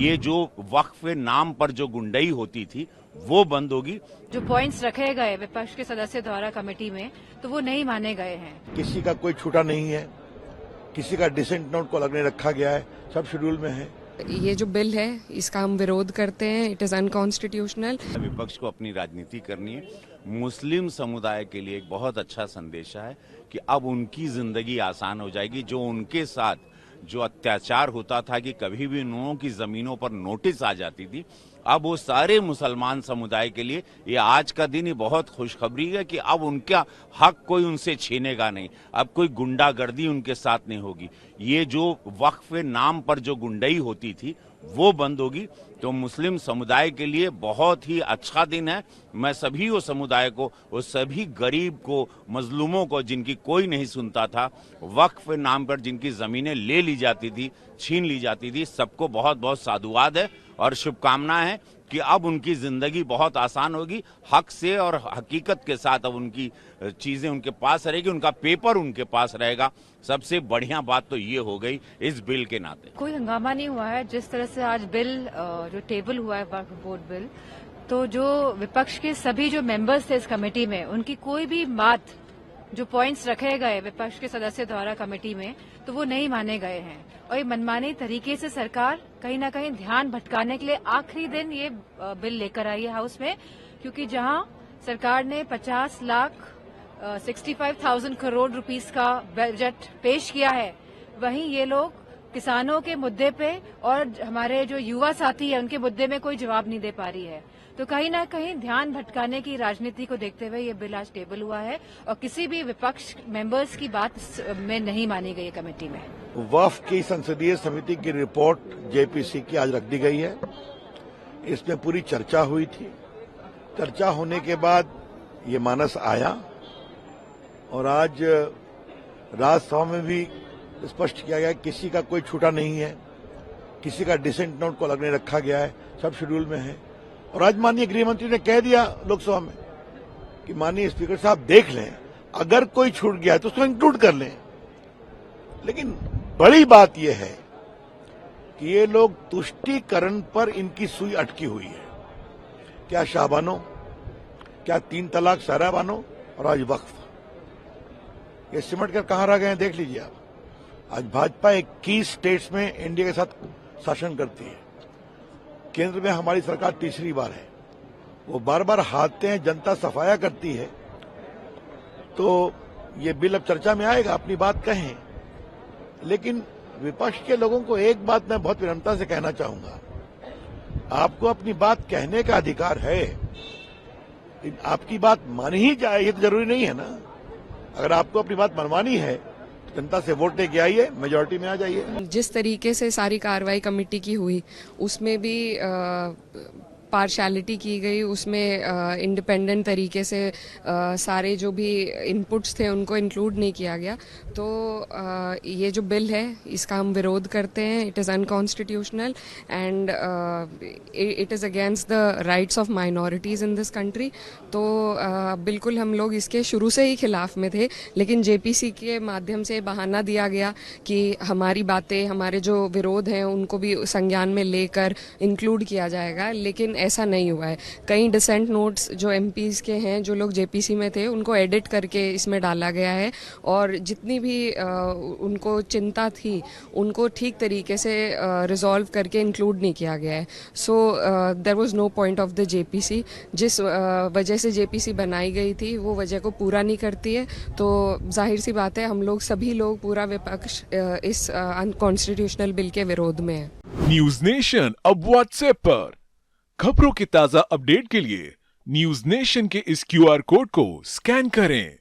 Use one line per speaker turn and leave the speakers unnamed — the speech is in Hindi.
ये जो वक्फ नाम पर जो गुंडई होती थी वो बंद होगी।
जो पॉइंट्स रखे गए विपक्ष के सदस्य द्वारा कमेटी में तो वो नहीं माने गए हैं।
किसी का कोई छूटा नहीं है, किसी का डिसेंट नोट को अलग नहीं रखा गया है, सब शेड्यूल में है।
ये जो बिल है इसका हम विरोध करते हैं। It is unconstitutional.
विपक्ष को अपनी राजनीति करनी है। मुस्लिम समुदाय के लिए एक बहुत अच्छा संदेश है कि अब उनकी जिंदगी आसान हो जाएगी। जो उनके साथ जो अत्याचार होता था कि कभी भी उन्होंने की जमीनों पर नोटिस आ जाती थी, अब वो सारे मुसलमान समुदाय के लिए ये आज का दिन ही बहुत खुशखबरी है कि अब उनका हक कोई उनसे छीनेगा नहीं। अब कोई गुंडागर्दी उनके साथ नहीं होगी। ये जो वक्फ नाम पर जो गुंडई होती थी वो बंद होगी। तो मुस्लिम समुदाय के लिए बहुत ही अच्छा दिन है। मैं सभी वो समुदाय को, वो सभी गरीब को, मजलूमों को जिनकी कोई नहीं सुनता था, वक्फ नाम पर जिनकी जमीनें ले ली जाती थी, छीन ली जाती थी, सबको बहुत बहुत साधुवाद है और शुभकामनाएं हैं कि अब उनकी जिंदगी बहुत आसान होगी। हक से और हकीकत के साथ अब उनकी चीजें उनके पास रहेगी, उनका पेपर उनके पास रहेगा। सबसे बढ़िया बात तो ये हो गई इस बिल के नाते।
कोई हंगामा नहीं हुआ है। जिस तरह से आज बिल जो टेबल हुआ है वक्फ बोर्ड बिल, तो जो विपक्ष के सभी जो मेंबर्स थे इस कमेटी में, उनकी कोई भी बात, जो पॉइंट्स रखे गए विपक्ष के सदस्य द्वारा कमेटी में तो वो नहीं माने गए हैं। और ये मनमानी तरीके से सरकार कहीं ना कहीं ध्यान भटकाने के लिए आखिरी दिन ये बिल लेकर आई है हाउस में, क्योंकि जहां सरकार ने 65,000 करोड़ रुपीस का बजट पेश किया है, वहीं ये लोग किसानों के मुद्दे पे और हमारे जो युवा साथी है उनके मुद्दे में कोई जवाब नहीं दे पा रही है। तो कहीं ना कहीं ध्यान भटकाने की राजनीति को देखते हुए ये बिल आज टेबल हुआ है और किसी भी विपक्ष मेंबर्स की बात में नहीं मानी गई है कमेटी में।
वक्फ की संसदीय समिति की रिपोर्ट जेपीसी की आज रख दी गई है। इसमें पूरी चर्चा हुई थी। चर्चा होने के बाद ये मानस आया और आज राज्यसभा में भी स्पष्ट किया गया किसी का कोई छूटा नहीं है, किसी का डिसेंट नोट को अलग नहीं रखा गया है, सब शेड्यूल में है। और आज माननीय गृह मंत्री ने कह दिया लोकसभा में कि माननीय स्पीकर साहब देख लें, अगर कोई छूट गया है तो उसको इंक्लूड कर लें। लेकिन बड़ी बात यह है कि ये लोग तुष्टीकरण पर इनकी सुई अटकी हुई है। क्या शाहबानो, क्या 3 तलाक साराबानो और आज वक्फ, ये सिमट कर कहां रह गए हैं देख लीजिए आप। आज भाजपा 21 स्टेट्स में इंडिया के साथ शासन करती है। केंद्र में हमारी सरकार तीसरी बार है। वो बार बार हारते हैं, जनता सफाया करती है। तो ये बिल अब चर्चा में आएगा, अपनी बात कहें। लेकिन विपक्ष के लोगों को एक बात मैं बहुत विनम्रता से कहना चाहूंगा, आपको अपनी बात कहने का अधिकार है, आपकी बात मानी ही जाए ये तो जरूरी नहीं है ना। अगर आपको अपनी बात मनवानी है जनता से वोट लेके आइए, मेजोरिटी में आ जाइए।
जिस तरीके से सारी कार्रवाई कमेटी की हुई उसमें भी पार्शियलिटी की गई, उसमें इंडिपेंडेंट तरीके से सारे जो भी इनपुट्स थे उनको इंक्लूड नहीं किया गया। तो ये जो बिल है इसका हम विरोध करते हैं। It is unconstitutional and it is against the rights of minorities in this country. तो बिल्कुल हम लोग इसके शुरू से ही खिलाफ में थे, लेकिन जेपीसी के माध्यम से बहाना दिया गया कि हमारी बातें, हमारे जो विरोध हैं उनको भी संज्ञान में लेकर इंक्लूड किया जाएगा, लेकिन ऐसा नहीं हुआ है। कई डिसेंट नोट्स जो एमपीज के हैं, जो लोग जेपीसी में थे, उनको एडिट करके इसमें डाला गया है और जितनी भी उनको चिंता थी उनको ठीक तरीके से रिजॉल्व करके इंक्लूड नहीं किया गया है। So there was no point of the JPC. जिस वजह से जेपीसी बनाई गई थी वो वजह को पूरा नहीं करती है। तो जाहिर सी बात है हम लोग सभी लोग, पूरा विपक्ष इस अनकॉन्स्टिट्यूशनल बिल के विरोध में है।
न्यूज नेशन अब व्हाट्सएप पर खबरों के ताजा अपडेट के लिए न्यूज नेशन के इस क्यूआर कोड को स्कैन करें।